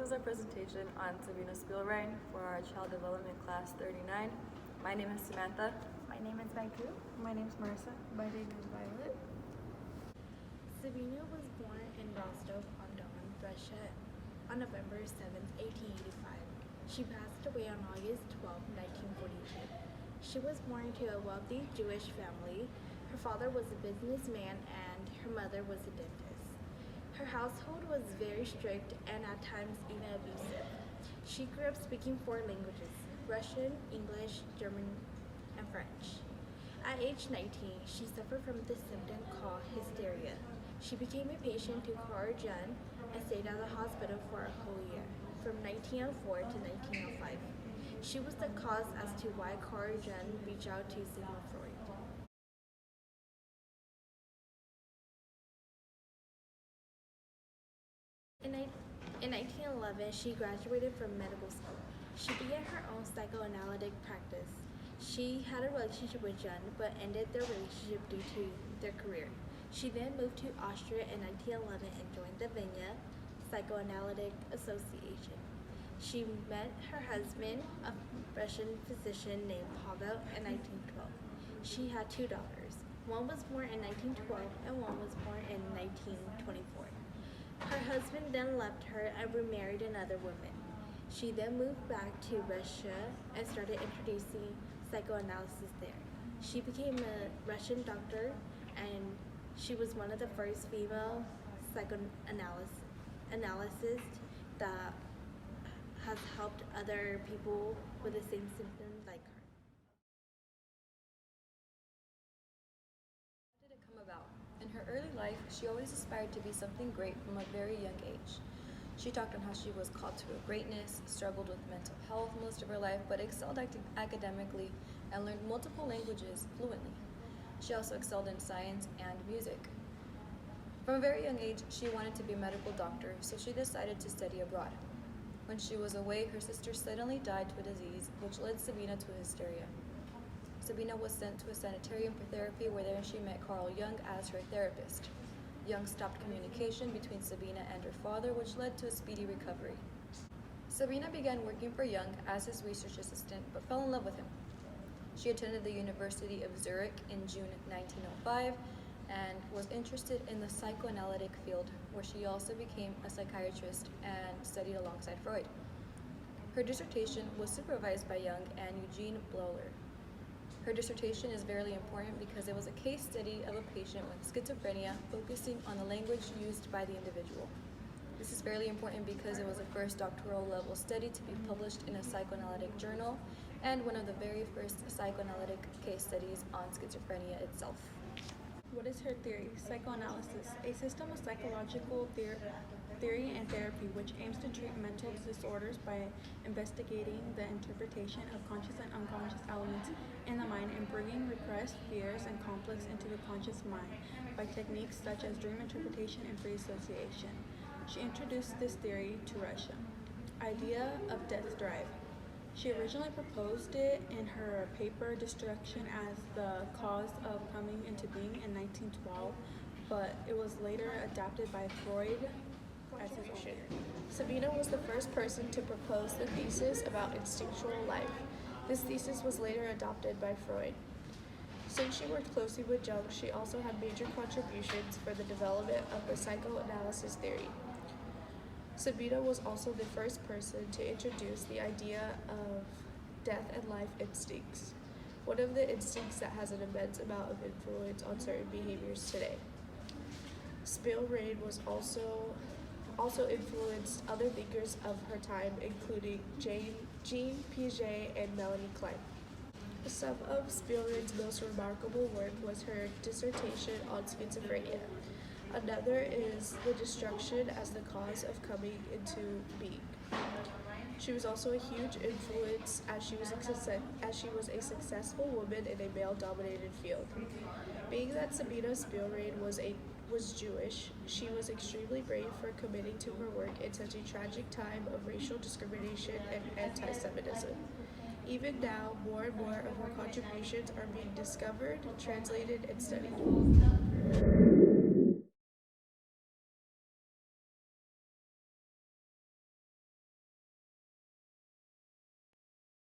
is our presentation on Sabina Spielrein for our Child Development Class 39. My name is Samantha. My name is Maiku. My name is Marissa. My name is Violet. Sabina was born in Rostov-on-Don, Russia on November 7, 1885. She passed away on August 12, 1942. She was born to a wealthy Jewish family. Her father was a businessman and her mother was a dentist. Her household was very strict and at times even abusive. She grew up speaking 4 languages: Russian, English, German, and French. At age 19, she suffered from the symptom called hysteria. She became a patient to Carl Jung and stayed at the hospital for a whole year, from 1904 to 1905. She was the cause as to why Carl Jung reached out to Sigmund Freud. In 1911, she graduated from medical school. She began her own psychoanalytic practice. She had a relationship with Jung, but ended their relationship due to their career. She then moved to Austria in 1911 and joined the Vienna Psychoanalytic Association. She met her husband, a Russian physician named Pavel, in 1912. She had 2 daughters. One was born in 1912 and one was born in 1924. Her husband then left her and remarried another woman. She then moved back to Russia and started introducing psychoanalysis there. She became a Russian doctor and she was one of the first female psychoanalysts that has helped other people with the same symptoms like her. How did it come about? In her early life, she always aspired to be something great from a very young age. She talked on how she was called to a greatness, struggled with mental health most of her life, but excelled academically and learned multiple languages fluently. She also excelled in science and music. From a very young age, she wanted to be a medical doctor, so she decided to study abroad. When she was away, her sister suddenly died to a disease, which led Sabina to hysteria. Sabina was sent to a sanitarium for therapy, where there she met Carl Jung as her therapist. Jung stopped communication between Sabina and her father, which led to a speedy recovery. Sabina began working for Jung as his research assistant, but fell in love with him. She attended the University of Zurich in June 1905 and was interested in the psychoanalytic field, where she also became a psychiatrist and studied alongside Freud. Her dissertation was supervised by Jung and Eugene Bleuler. Her dissertation is very important because it was a case study of a patient with schizophrenia, focusing on the language used by the individual. This is very important because it was the first doctoral level study to be published in a psychoanalytic journal and one of the very first psychoanalytic case studies on schizophrenia itself. What is her theory? Psychoanalysis, a system of psychological theory and therapy which aims to treat mental disorders by investigating the interpretation of conscious and unconscious elements in the mind and bringing repressed fears and conflicts into the conscious mind by techniques such as dream interpretation and free association. She introduced this theory to Russia. Idea of death drive. She originally proposed it in her paper Destruction as the cause of coming into being in 1912, but it was later adapted by Freud as his own theory. Sabina was the first person to propose the thesis about instinctual life. This thesis was later adopted by Freud. Since she worked closely with Jung, she also had major contributions for the development of the psychoanalysis theory. Sabina was also the first person to introduce the idea of death and life instincts, one of the instincts that has an immense amount of influence on certain behaviors today. Spielrein was also influenced other thinkers of her time, including Jean Piaget and Melanie Klein. Some of Spielrein's most remarkable work was her dissertation on schizophrenia. Another is the destruction as the cause of coming into being. She was also a huge influence as she was a successful woman in a male-dominated field. Being that Sabina Spielrein was Jewish, she was extremely brave for committing to her work in such a tragic time of racial discrimination and anti-Semitism. Even now, more and more of her contributions are being discovered, translated, and studied.